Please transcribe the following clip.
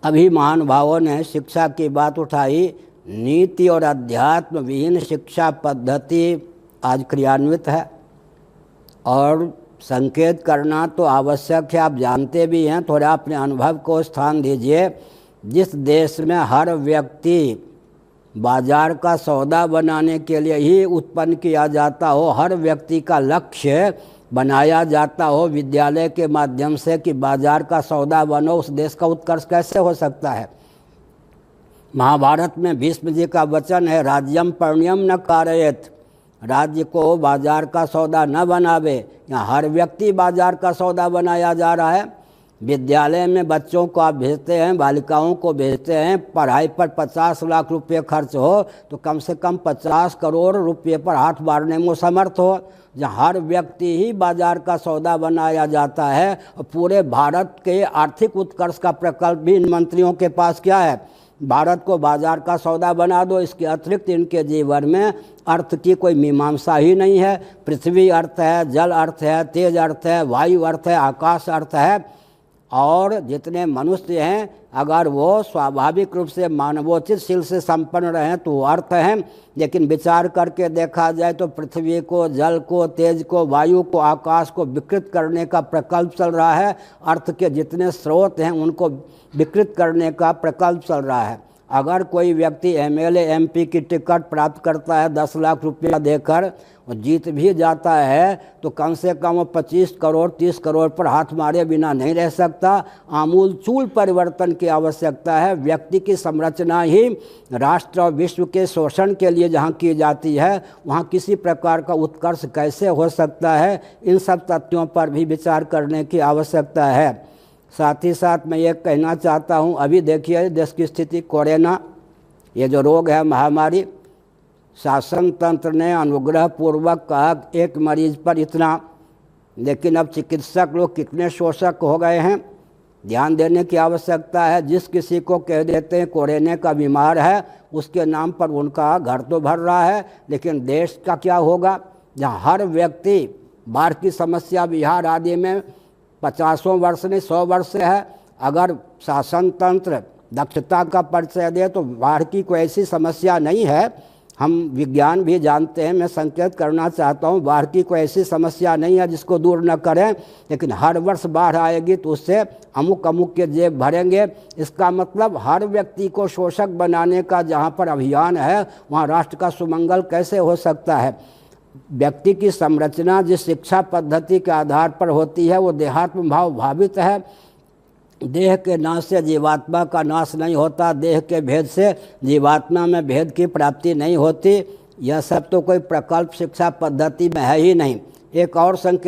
अभी महानुभावों ने शिक्षा की बात उठाई। नीति और अध्यात्म विहीन शिक्षा पद्धति आज क्रियान्वित है और संकेत करना तो आवश्यक है। आप जानते भी हैं, थोड़ा अपने अनुभव को स्थान दीजिए। जिस देश में हर व्यक्ति बाजार का सौदा बनाने के लिए ही उत्पन्न किया जाता हो, हर व्यक्ति का लक्ष्य बनाया जाता हो विद्यालय के माध्यम से कि बाजार का सौदा बनो, उस देश का उत्कर्ष कैसे हो सकता है? महाभारत में भीष्म जी का वचन है, राज्यम पर्ण्यम न कारयेत, राज्य को बाजार का सौदा न बनावे। यहाँ हर व्यक्ति बाजार का सौदा बनाया जा रहा है। विद्यालय में बच्चों को आप भेजते हैं, बालिकाओं को भेजते हैं, पढ़ाई पर 50 लाख रुपये खर्च हो तो कम से कम 50 करोड़ रुपये पर हाथ मारने में समर्थ हो। जहाँ हर व्यक्ति ही बाजार का सौदा बनाया जाता है और पूरे भारत के आर्थिक उत्कर्ष का प्रकल्प भी इन मंत्रियों के पास क्या है? भारत को बाजार का सौदा बना दो। इसके अतिरिक्त इनके जीवन में अर्थ की कोई मीमांसा ही नहीं है। पृथ्वी अर्थ है, जल अर्थ है, तेज अर्थ है, वायु अर्थ है, आकाश अर्थ है। और जितने मनुष्य हैं अगर वो स्वाभाविक रूप से मानवोचित शील से संपन्न रहें तो वो अर्थ हैं। लेकिन विचार करके देखा जाए तो पृथ्वी को, जल को, तेज को, वायु को, आकाश को विकृत करने का प्रकल्प चल रहा है। अर्थ के जितने स्रोत हैं उनको विकृत करने का प्रकल्प चल रहा है। अगर कोई व्यक्ति एमएलए एमपी की टिकट प्राप्त करता है 10 लाख रुपया देकर और जीत भी जाता है तो कम से कम वो 25 करोड़ 30 करोड़ पर हाथ मारे बिना नहीं रह सकता। आमूलचूल परिवर्तन की आवश्यकता है। व्यक्ति की संरचना ही राष्ट्र और विश्व के शोषण के लिए जहाँ की जाती है वहाँ किसी प्रकार का उत्कर्ष कैसे हो सकता है? इन सब तथ्यों पर भी विचार करने की आवश्यकता है। साथ ही साथ मैं ये कहना चाहता हूँ, अभी देखिए देश की स्थिति, कोरोना ये जो रोग है, महामारी, शासन तंत्र ने अनुग्रह पूर्वक कहा एक मरीज पर इतना, लेकिन अब चिकित्सक लोग कितने शोषक हो गए हैं, ध्यान देने की आवश्यकता है। जिस किसी को कह देते हैं कोरोना का बीमार है, उसके नाम पर उनका घर तो भर रहा है, लेकिन देश का क्या होगा जहाँ हर व्यक्ति, बाढ़ की समस्या बिहार आदि में 50 वर्ष नहीं 100 वर्ष से है। अगर शासन तंत्र दक्षता का परिचय दे तो बाढ़ की कोई ऐसी समस्या नहीं है। हम विज्ञान भी जानते हैं, मैं संकेत करना चाहता हूँ, बाढ़ की कोई ऐसी समस्या नहीं है जिसको दूर न करें। लेकिन हर वर्ष बाढ़ आएगी तो उससे अमुक अमुक के जेब भरेंगे। इसका मतलब हर व्यक्ति को शोषक बनाने का जहाँ पर अभियान है वहाँ राष्ट्र का सुमंगल कैसे हो सकता है? व्यक्ति की संरचना जिस शिक्षा पद्धति के आधार पर होती है वो देहात्म भाव भावित है। देह के नाश से जीवात्मा का नाश नहीं होता, देह के भेद से जीवात्मा में भेद की प्राप्ति नहीं होती। यह सब तो कोई प्रकल्प शिक्षा पद्धति में है ही नहीं। एक और संकेत